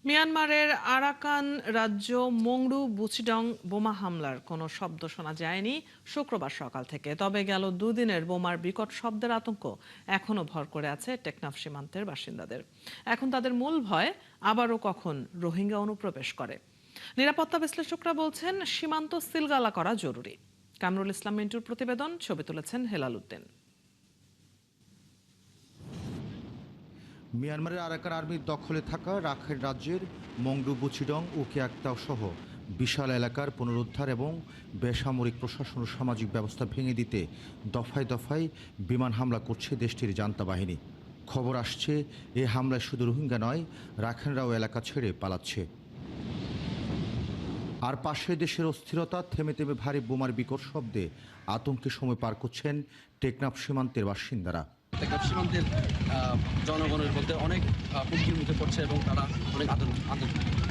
মিয়ানমারের আরাকান রাজ্য মংডু বুচিডং বোমা হামলার কোনো শব্দ শোনা যায়নি শুক্রবার সকাল থেকে। তবে গেল দুদিনের বোমার বিকট শব্দের আতঙ্ক এখনও ভর করে আছে টেকনাফ সীমান্তের বাসিন্দাদের। এখন তাদের মূল ভয় আবারও কখন রোহিঙ্গা অনুপ্রবেশ করে। নিরাপত্তা বিশ্লেষকরা বলছেন সীমান্ত সিলগালা করা জরুরি। কামরুল ইসলাম মিন্টুর প্রতিবেদন, ছবি তুলেছেন হেলাল উদ্দিন। মিয়ানমারের আরাকান আর্মির দখলে থাকা রাখাইন রাজ্যের মংডু বুচিডং ও কিয়াকতাও সহ বিশাল এলাকার পুনরুদ্ধার এবং বেসামরিক প্রশাসন ও সামাজিক ব্যবস্থা ভেঙে দিতে দফায় দফায় বিমান হামলা করছে দেশটির জান্তা বাহিনী। খবর আসছে, এ হামলায় শুধু রোহিঙ্গা নয়, রাখাইনরাও এলাকা ছেড়ে পালাচ্ছে। আর পাশের দেশের অস্থিরতা থেমে থেমে ভারী বোমার বিকট শব্দে আতঙ্কে সময় পার করছেন টেকনাফ সীমান্তের বাসিন্দারা। টেকনাফ সীমান্তের জনগণের বলতে অনেক হুমকির মুখে পড়ছে এবং তারা অনেক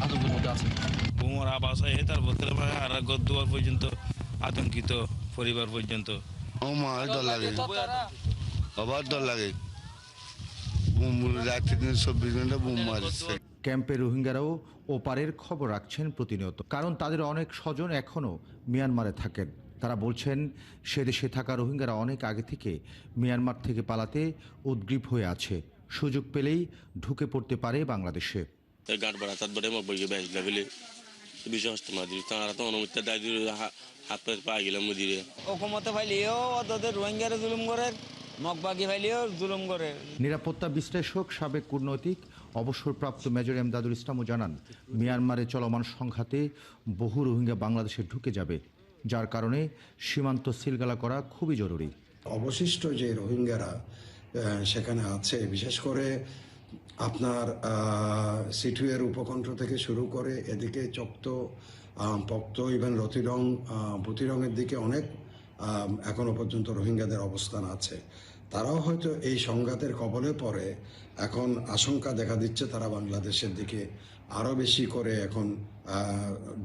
আতঙ্কের মধ্যে আছে। বোমার আওয়াজ হয় তারপর আর দুয়ার পর্যন্ত আতঙ্কিত পরিবার পর্যন্ত। ডর লাগে, আবার ডর লাগে। বুম রাত্রি দিন 24 ঘন্টা বুম মারছে। ক্যাম্পে রোহিঙ্গারাও ওপারের খবর রাখছেন প্রতিনিয়ত, কারণ তাদের অনেক স্বজন এখনও মিয়ানমারে থাকেন। তারা বলছেন সে দেশে থাকা রোহিঙ্গারা অনেক আগে থেকে মিয়ানমার থেকে পালাতে উদ্গ্রীব হয়ে আছে, সুযোগ পেলেই ঢুকে পড়তে পারে বাংলাদেশে। নিরাপত্তা বিশ্লেষক সাবেক কূটনৈতিক অবসরপ্রাপ্ত মেজর এমদাদুল ইসলামও জানান, মিয়ানমারে চলমান সংঘাতে বহু রোহিঙ্গা বাংলাদেশে ঢুকে যাবে, যার কারণে সীমান্ত সিলগালা করা খুবই জরুরি। অবশিষ্ট যে রোহিঙ্গারা সেখানে আছে, বিশেষ করে আপনার সিটুয়ের উপকণ্ঠ থেকে শুরু করে এদিকে পক্ত ইভেন রতিরং বুতিরঙের দিকে অনেক এখনো পর্যন্ত রোহিঙ্গাদের অবস্থান আছে। তারাও হয়তো এই সংঘাতের কবলে পড়ে এখন আশঙ্কা দেখা দিচ্ছে তারা বাংলাদেশের দিকে আরও বেশি করে এখন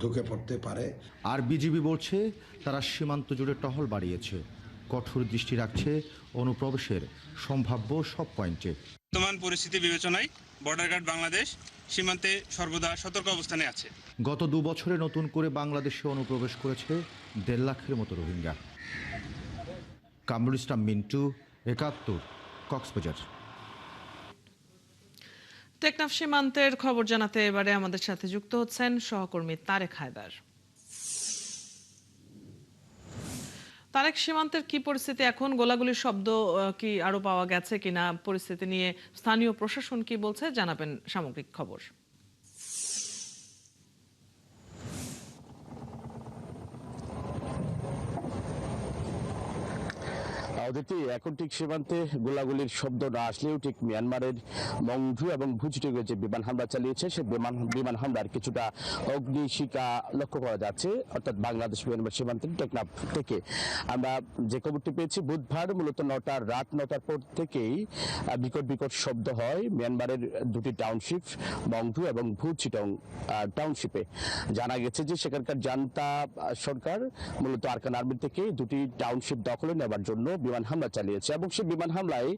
ঢুকে পড়তে পারে। আর বিজিবি বলছে তারা সীমান্ত জুড়ে টহল বাড়িয়েছে, কঠোর দৃষ্টি রাখছে অনুপ্রবেশের সম্ভাব্য সব পয়েন্টে। বর্তমান পরিস্থিতি বিবেচনায় বর্ডার গার্ড বাংলাদেশ সীমান্তে সর্বদা সতর্ক অবস্থানে আছে। গত 2 বছরে নতুন করে বাংলাদেশে অনুপ্রবেশ করেছে 1.5 লাখের মতো রোহিঙ্গা। কামরুল ইসলাম মিন্টু, 71, কক্সবাজার। টেকনাফ সীমান্তের খবর জানাতে এবারে আমাদের সাথে যুক্ত হচ্ছেন সহকর্মী তারেক হায়দার। তারেক, সীমান্তের কি পরিস্থিতি এখন? গোলাগুলির শব্দ কি আরো পাওয়া গেছে কিনা? পরিস্থিতি নিয়ে স্থানীয় প্রশাসন কি বলছে, জানাবেন সামগ্রিক খবর। এখন ঠিক সীমান্তে গোলাগুলির শব্দ না আসলেও ঠিক মিয়ানমারের মংডু এবং ভুচিডংয়ে যে বিমান হামলা চালিয়েছে সেই বিমান হামলার কিছুটা অগ্নিশিখা লক্ষ্য করা যাচ্ছে, অর্থাৎ বাংলাদেশ মিয়ানমার সীমান্তের টেকনাফ থেকে। আমরা যে খবরটি পেয়েছি, বুধবার মূলত রাত 9টার পর থেকেই বিকট শব্দ হয় মিয়ানমারের দুটি টাউনশিপ মংডু এবং ভুচিডং টাউনশিপে। জানা গেছে যে সেখানকার জান্তা সরকার মূলত আরাকান আর্মি থেকে দুটি টাউনশিপ দখলে নেবার জন্য বিমান হামলা চালিয়েছে এবং সেই বিমান হামলায়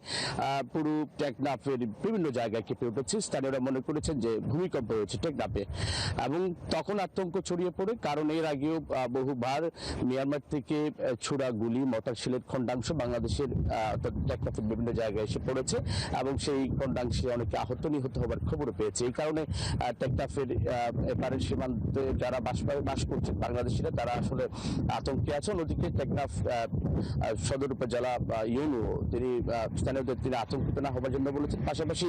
পুরো টেকনাফের বিভিন্ন জায়গায় কেঁপে উঠেছে। স্থানীয়রা মনে করেছেন যে ভূমিকম্প হয়েছে টেকনাফে এবং তখন আতঙ্ক ছড়িয়ে পড়ে, কারণ এর আগেও বহুবার মিয়ানমার থেকে ছোড়া গুলি মর্টার শেলের খণ্ডাংশ বাংলাদেশের টেকনাফের বিভিন্ন জায়গায় এসে পড়েছে এবং সেই খণ্ডাংশে অনেকে আহত নিহত হবার খবরও পেয়েছে। এই কারণে টেকনাফের এপারের সীমান্তে যারা বাস করছেন বাংলাদেশিরা, তারা আসলে আতঙ্কে আছে। অন্যদিকে টেকনাফ সদর উপজেলা ইউনো স্থানীয়দের তিনি আতঙ্কিত না হবার জন্য বলেছেন। পাশাপাশি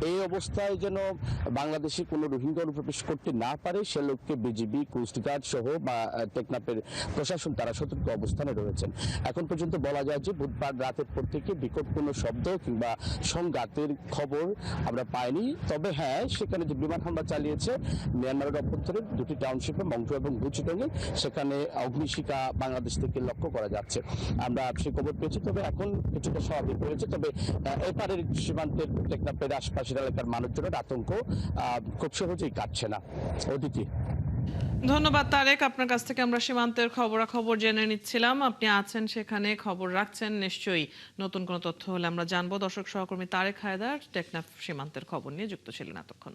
এই অবস্থায় যেন বাংলাদেশে কোনো রোহিঙ্গা অনুপ্রবেশ করতে না পারে সে লক্ষ্যে বিজিবি, কোস্টগার্ড সহ বা টেকনাফের প্রশাসন তারা সতর্ক অবস্থানে রয়েছেন। এখন পর্যন্ত বলা যায় যে বুধবার রাতের পর থেকে বিকট কোনো শব্দ কিংবা সংঘাতের খবর আমরা পাইনি। তবে হ্যাঁ, সেখানে যে বিমান হামলা চালিয়েছে মিয়ানমারের অভ্যন্তরে দুটি টাউনশিপে মংডু এবং ভুচিডংয়ে, সেখানে অগ্নিশিখা বাংলাদেশ থেকে লক্ষ্য করা যাচ্ছে। আমরা সেই খবর পেয়েছি। তবে এখন কিছুটা স্বাভাবিক হয়েছে, তবে এপারের সীমান্তের টেকনাফের আশপাশের এলাকার মানুষজনের আতঙ্ক খুব সহজেই কাটছে না। অদিতি। ধন্যবাদ তারেক, আপনার কাছ থেকে আমরা সীমান্তের খবরাখবর জেনে নিচ্ছিলাম। আপনি আছেন সেখানে, খবর রাখছেন, নিশ্চয়ই নতুন কোনো তথ্য হলে আমরা জানবো। দর্শক, সহকর্মী তারেক হায়দার টেকনাফ সীমান্তের খবর নিয়ে যুক্ত ছিলেন এতক্ষণ।